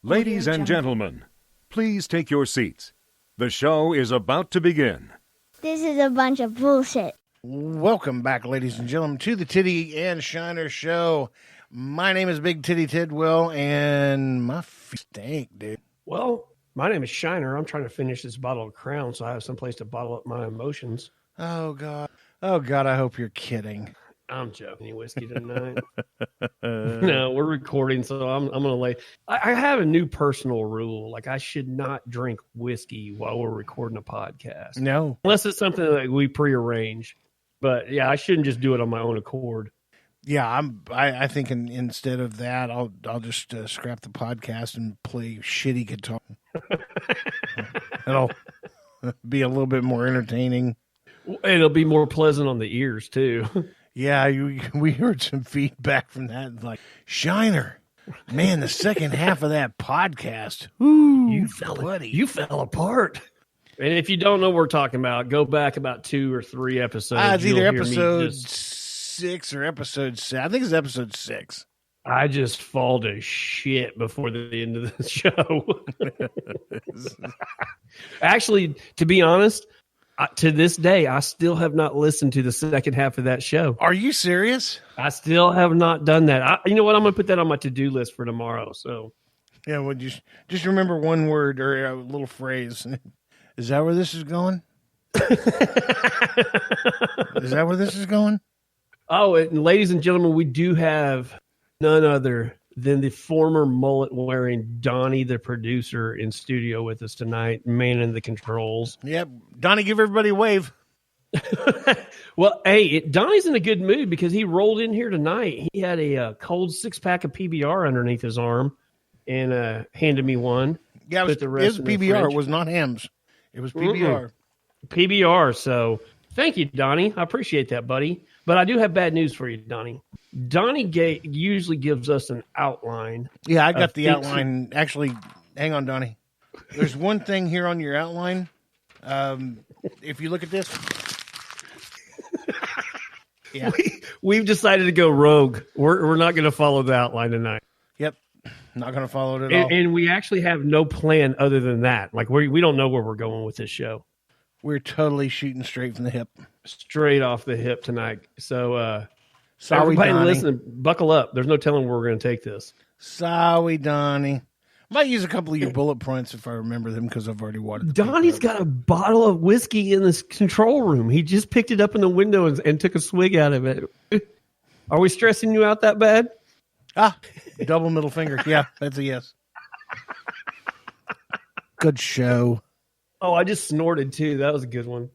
Ladies and gentlemen, please take your seats. The show is about to begin. This is a bunch of bullshit. Welcome back, ladies and gentlemen, to the Tiddy and Shiner Show. My name is Big Tiddy Tidwell, and my feet stink, dude. Well, my name is Shiner. I'm trying to finish this bottle of Crown, so I have someplace to bottle up my emotions. Oh, God. Oh, God, I hope you're kidding. I'm joking. Any whiskey tonight? No, we're recording, so I'm going to lay. I have a new personal rule. Like, I should not drink whiskey while we're recording a podcast. No. Unless it's something that we prearrange. But, yeah, I shouldn't just do it on my own accord. Yeah, I think instead of that, I'll just scrap the podcast and play shitty guitar. It'll be a little bit more entertaining. It'll be more pleasant on the ears, too. Yeah, we heard some feedback from that. Like, Shiner, man, the second half of that podcast, ooh, you fell apart. And if you don't know what we're talking about, go back about 2 or 3 episodes. It's either episode 6 or episode 7. I think it's episode 6. I just fall to shit before the end of the show. Actually, to be honest, to this day, I still have not listened to the second half of that show. Are you serious? I still have not done that. You know what? I'm going to put that on my to-do list for tomorrow. So, yeah, well, just remember one word or a little phrase. Is that where this is going? Is that where this is going? Oh, and ladies and gentlemen, we do have none other than the former mullet-wearing Donnie, the producer, in studio with us tonight, manning the controls. Yep. Donnie, give everybody a wave. Well, hey, Donnie's in a good mood because he rolled in here tonight. He had a cold 6-pack of PBR underneath his arm and handed me one. Yeah, it was PBR. It was not Hamm's. It was PBR. PBR. So thank you, Donnie. I appreciate that, buddy. But I do have bad news for you, Donnie. Donnie usually gives us an outline. Yeah, I got the outline. Actually, hang on, Donnie. There's one thing here on your outline. If you look at this. Yeah. We've decided to go rogue. We're not going to follow the outline tonight. Yep. Not going to follow it at all. And we actually have no plan other than that. Like, we don't know where we're going with this show. We're totally shooting straight from the hip. Straight off the hip tonight. So, sorry, everybody Donnie. listen, buckle up. There's no telling where we're going to take this. Sorry, Donnie. Might use a couple of your bullet points if I remember them because I've already watered them. Donnie's got a bottle of whiskey in this control room. He just picked it up in the window and took a swig out of it. Are we stressing you out that bad? Double middle finger. Yeah, that's a yes. Good show. Oh, I just snorted too. That was a good one.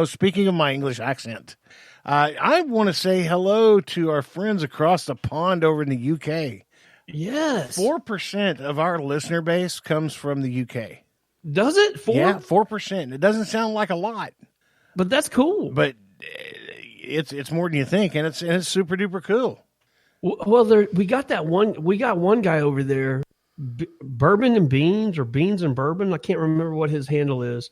Speaking of my English accent, I want to say hello to our friends across the pond over in the UK. Yes. 4% of our listener base comes from the UK. Does it? 4? Yeah, 4%. It doesn't sound like a lot. But that's cool. But it's more than you think, and it's super duper cool. Well, we got one guy over there, Bourbon and Beans or Beans and Bourbon. I can't remember what his handle is.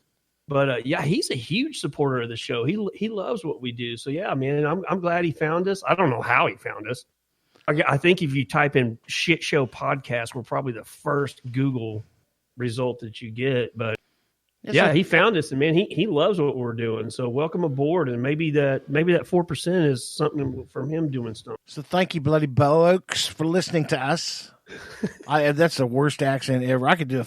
But, yeah, he's a huge supporter of the show. He loves what we do. So, yeah, man, I'm glad he found us. I don't know how he found us. I think if you type in shit show podcast, we're probably the first Google result that you get. But, he found us. And, man, he loves what we're doing. So, welcome aboard. And maybe that 4% is something from him doing stuff. So, thank you, bloody blokes, for listening to us. That's the worst accent ever. I could do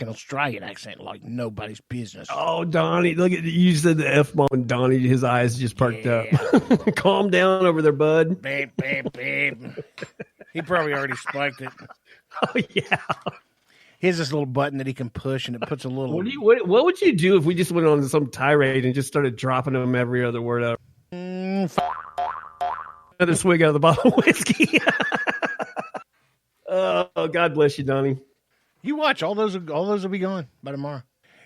an Australian accent like nobody's business. Oh, Donnie, look at you said the F-bomb, and Donnie, his eyes just perked up. Calm down over there, bud. Babe. He probably already spiked it. Oh, yeah. He has this little button that he can push, and it puts a little... What would you do if we just went on some tirade and just started dropping them every other word out? Another swig out of the bottle of whiskey. Oh, God bless you, Donnie. You watch, all those will be gone by tomorrow.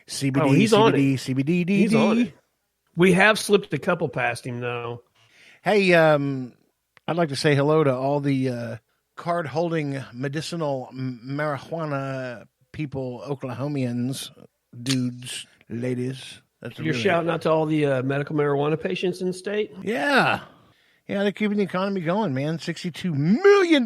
CBD, he's CBD, on it. CBD, He's on it. We have slipped a couple past him, though. Hey, I'd like to say hello to all the card-holding medicinal marijuana people, Oklahomians, dudes, ladies. You're shouting out to all the medical marijuana patients in the state? Yeah. Yeah, they're keeping the economy going, man. $62 million.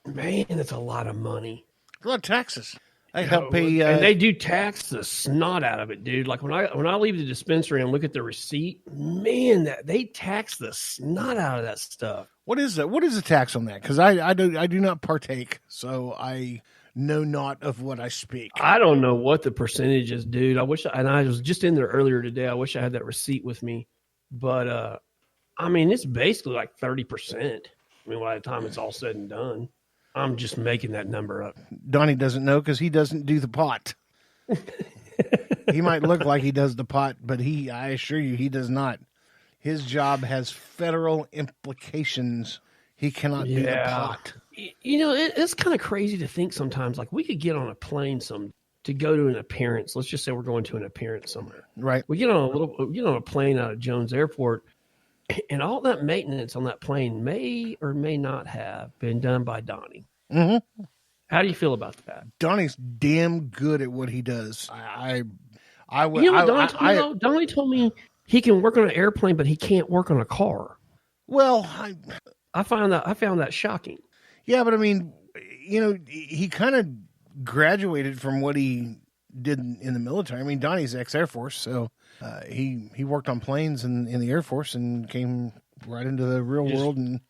Man, that's a lot of money. A lot of taxes. I help pay, and they do tax the snot out of it, dude. Like when I leave the dispensary and look at the receipt, man, that they tax the snot out of that stuff. What is that? What is the tax on that? Because I do not partake, so I know not of what I speak. I don't know what the percentage is, dude. I was just in there earlier today. I wish I had that receipt with me, but I mean, it's basically like 30%. I mean, by the time it's all said and done. I'm just making that number up. Donnie doesn't know because he doesn't do the pot. He might look like he does the pot, but I assure you, he does not. His job has federal implications. He cannot do the pot. You know, it's kind of crazy to think sometimes, like we could get on a plane to go to an appearance. Let's just say we're going to an appearance somewhere. Right. We get on a plane out of Jones Airport, and all that maintenance on that plane may or may not have been done by Donnie. Mm-hmm. How do you feel about that? Donnie's damn good at what he does. Donnie told me he can work on an airplane, but he can't work on a car. Well, I found that shocking. Yeah, but I mean, you know, he kind of graduated from what he did in the military. I mean, Donnie's ex-Air Force, so he worked on planes in the Air Force and came right into the real world and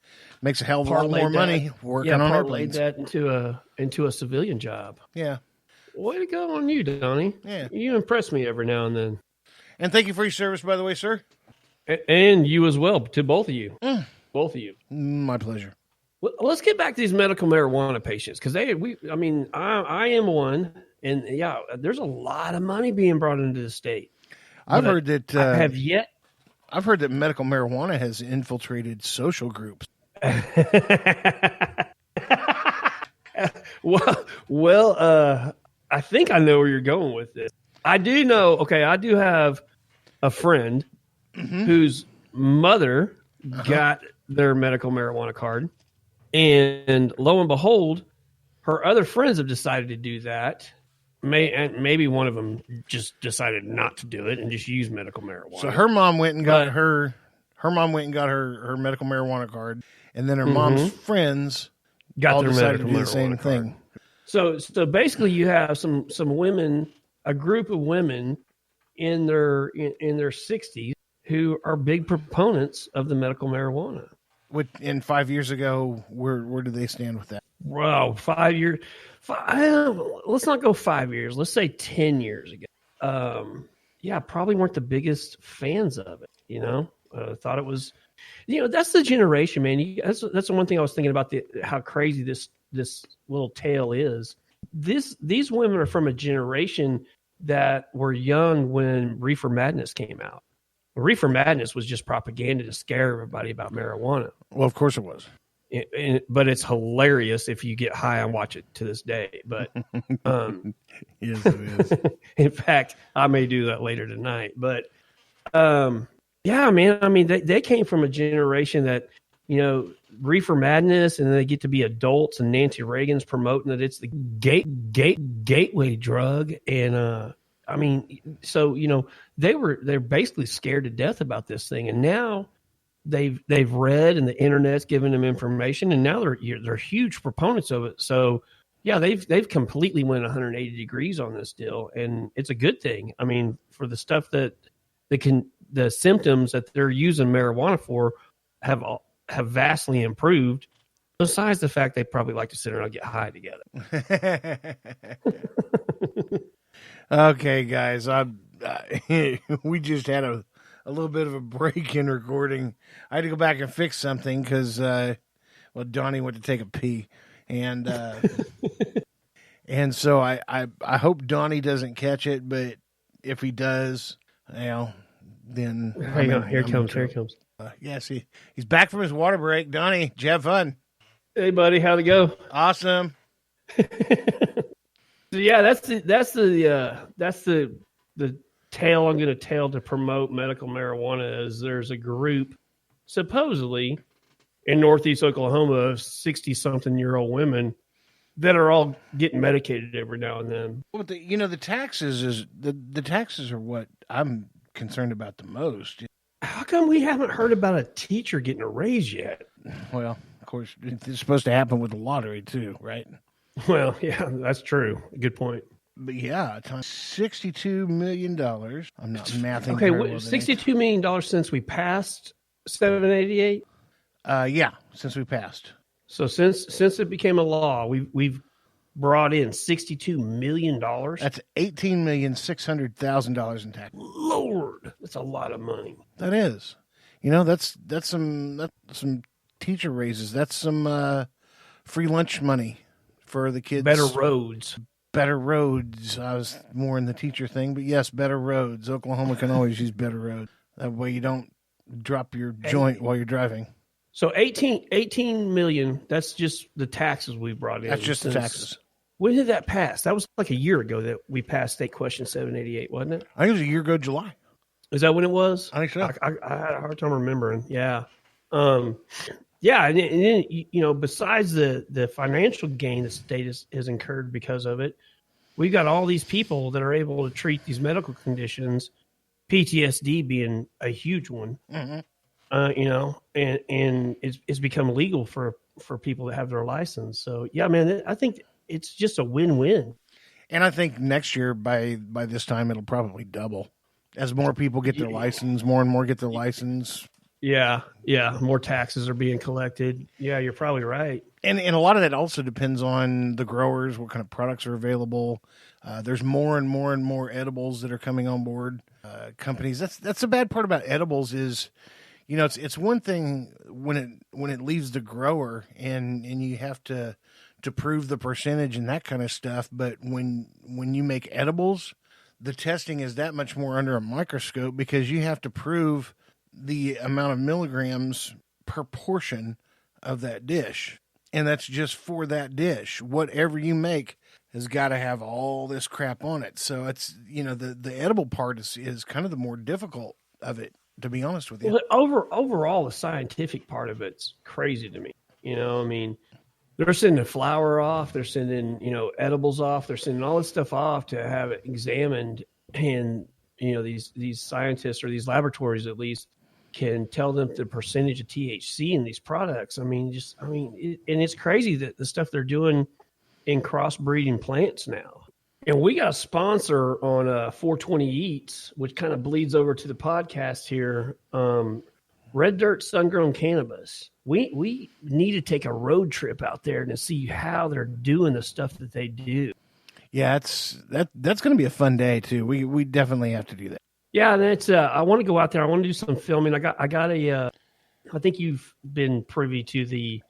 makes a hell of a lot more money working on airplanes. That into a civilian job. Yeah. Way to go on you, Donnie. Yeah. You impress me every now and then. And thank you for your service, by the way, sir. And you as well, to both of you. Both of you. My pleasure. Let's get back to these medical marijuana patients because I am one, and yeah, there's a lot of money being brought into the state. I've heard that medical marijuana has infiltrated social groups. Well, I think I know where you're going with this. I do know. Okay, I do have a friend whose mother got their medical marijuana card. And lo and behold, her other friends have decided to do that. Maybe one of them just decided not to do it and just use medical marijuana. So her mom went and got her medical marijuana card, and then her mom's friends got their decided medical to do the marijuana same card. thing. So basically, you have some women, a group of women in their 60s who are big proponents of the medical marijuana. In 5 years ago, where do they stand with that? Wow, 5 years. Let's not go 5 years. Let's say 10 years ago. Yeah, probably weren't the biggest fans of it. You know, thought it was. You know, that's the generation, man. That's the one thing I was thinking about how crazy this little tale is. These women are from a generation that were young when Reefer Madness came out. Reefer Madness was just propaganda to scare everybody about marijuana. Well, of course it was. But it's hilarious if you get high and watch it to this day. But yes, it is. In fact, I may do that later tonight. But yeah, man. I mean, they came from a generation that, you know, Reefer Madness, and then they get to be adults, and Nancy Reagan's promoting that it's the gateway drug, and I mean, so you know, they're basically scared to death about this thing, and now they've read, and the internet's giving them information, and now they're huge proponents of it. So yeah, they've completely went 180 degrees on this deal, and it's a good thing. I mean, for the stuff the symptoms that they're using marijuana for have vastly improved. Besides the fact they probably like to sit around and get high together. Okay, guys, we just had a little bit of a break in recording. I had to go back and fix something because, Donnie went to take a pee, and and so I hope Donnie doesn't catch it, but if he does, then Here he comes. Yes, he's back from his water break. Donnie, did you have fun? Hey, buddy, how'd it go? Awesome. So yeah, that's the tale I'm going to tell to promote medical marijuana. Is there's a group supposedly in Northeast Oklahoma of 60-something-year-old women that are all getting medicated every now and then. Well, the taxes the taxes are what I'm concerned about the most. How come we haven't heard about a teacher getting a raise yet? Well, of course, it's supposed to happen with the lottery too, right? Well, yeah, that's true. Good point. But yeah, times $62 million. I'm not mathing. Okay, very well today. $62 million since we passed 788. Yeah, since we passed. So since it became a law, we've brought in $62 million. That's $18,600,000 in tax. Lord, that's a lot of money. That is. You know, that's some teacher raises. That's some free lunch money for the kids. Better roads. Better roads. I was more in the teacher thing, but yes, better roads. Oklahoma can always use better roads. That way you don't drop your joint while you're driving. So 18 million, that's just the taxes we brought in. That's just the taxes. When did that pass? That was like a year ago that we passed State Question 788, wasn't it? I think it was a year ago, July. Is that when it was? I think so. I had a hard time remembering. Yeah. Yeah, and then, you know, besides the financial gain the state has incurred because of it, we've got all these people that are able to treat these medical conditions, PTSD being a huge one. Mm-hmm. You know, and it's become legal for people that have their license. So yeah, man, I think it's just a win-win. And I think next year by this time it'll probably double as more people get their license, more and more get their license. Yeah, more taxes are being collected. Yeah, you're probably right. And a lot of that also depends on the growers, what kind of products are available. There's more and more and more edibles that are coming on board. Companies. That's the bad part about edibles is, you know, it's one thing when it leaves the grower and you have to prove the percentage and that kind of stuff. But when you make edibles, the testing is that much more under a microscope because you have to prove the amount of milligrams per portion of that dish. And that's just for that dish. Whatever you make has got to have all this crap on it. So it's, you know, the edible part is kind of the more difficult of it, to be honest with you. Well, overall, the scientific part of it's crazy to me. You know, I mean, they're sending flour off, they're sending, you know, edibles off, they're sending all this stuff off to have it examined. And, you know, these scientists or these laboratories at least can tell them the percentage of THC in these products. And it's crazy that the stuff they're doing in crossbreeding plants now. And we got a sponsor on 420 Eats, which kind of bleeds over to the podcast here. Red Dirt Sun-Grown Cannabis. We need to take a road trip out there to see how they're doing the stuff that they do. Yeah, that's going to be a fun day too. We definitely have to do that. Yeah, and it's I want to go out there. I want to do some filming. I got I think you've been privy to the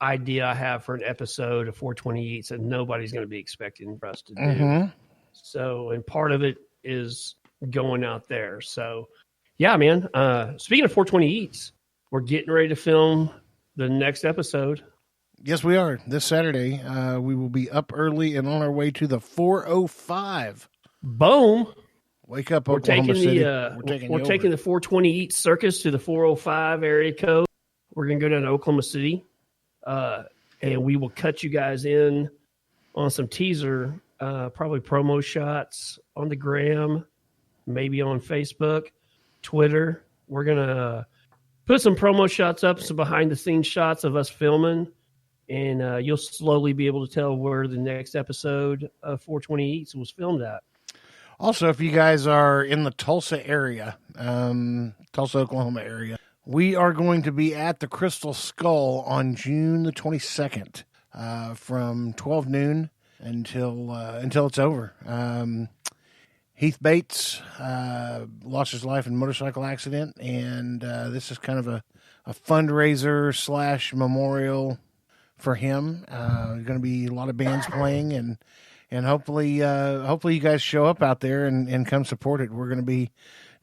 idea I have for an episode of 420 Eats that nobody's going to be expecting for us to do. Mm-hmm. So, and part of it is going out there. So, yeah, man. Speaking of 420 Eats, we're getting ready to film the next episode. Yes, we are. This Saturday, we will be up early and on our way to the 405. Boom. Wake up, Oklahoma City. We're taking the 420 Eats Circus to the 405 area code. We're going to go down to Oklahoma City. And we will cut you guys in on some teaser, probably promo shots on the gram, maybe on Facebook, Twitter. We're going to put some promo shots up, some behind-the-scenes shots of us filming, and you'll slowly be able to tell where the next episode of 420 Eats was filmed at. Also, if you guys are in the Tulsa area, Tulsa, Oklahoma area, we are going to be at the Crystal Skull on June the 22nd from 12 noon until it's over. Heath Bates lost his life in a motorcycle accident, and this is kind of a fundraiser / memorial for him. There's going to be a lot of bands playing, and hopefully you guys show up out there and come support it. We're going to be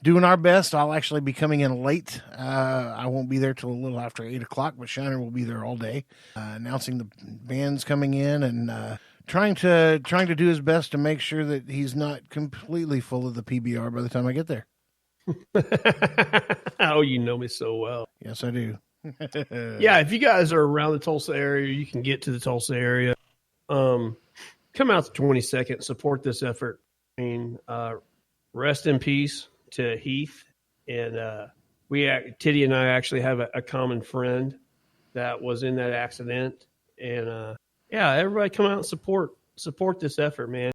doing our best. I'll actually be coming in late. I won't be there till a little after 8 o'clock, but Shiner will be there all day, announcing the bands coming in and trying to do his best to make sure that he's not completely full of the PBR by the time I get there. Oh, you know me so well. Yes, I do. Yeah, if you guys are around the Tulsa area, you can get to the Tulsa area. Come out the 22nd, support this effort. I mean, rest in peace to Heath. And Tiddy and I actually have a common friend that was in that accident. And Yeah, everybody come out and support this effort, man.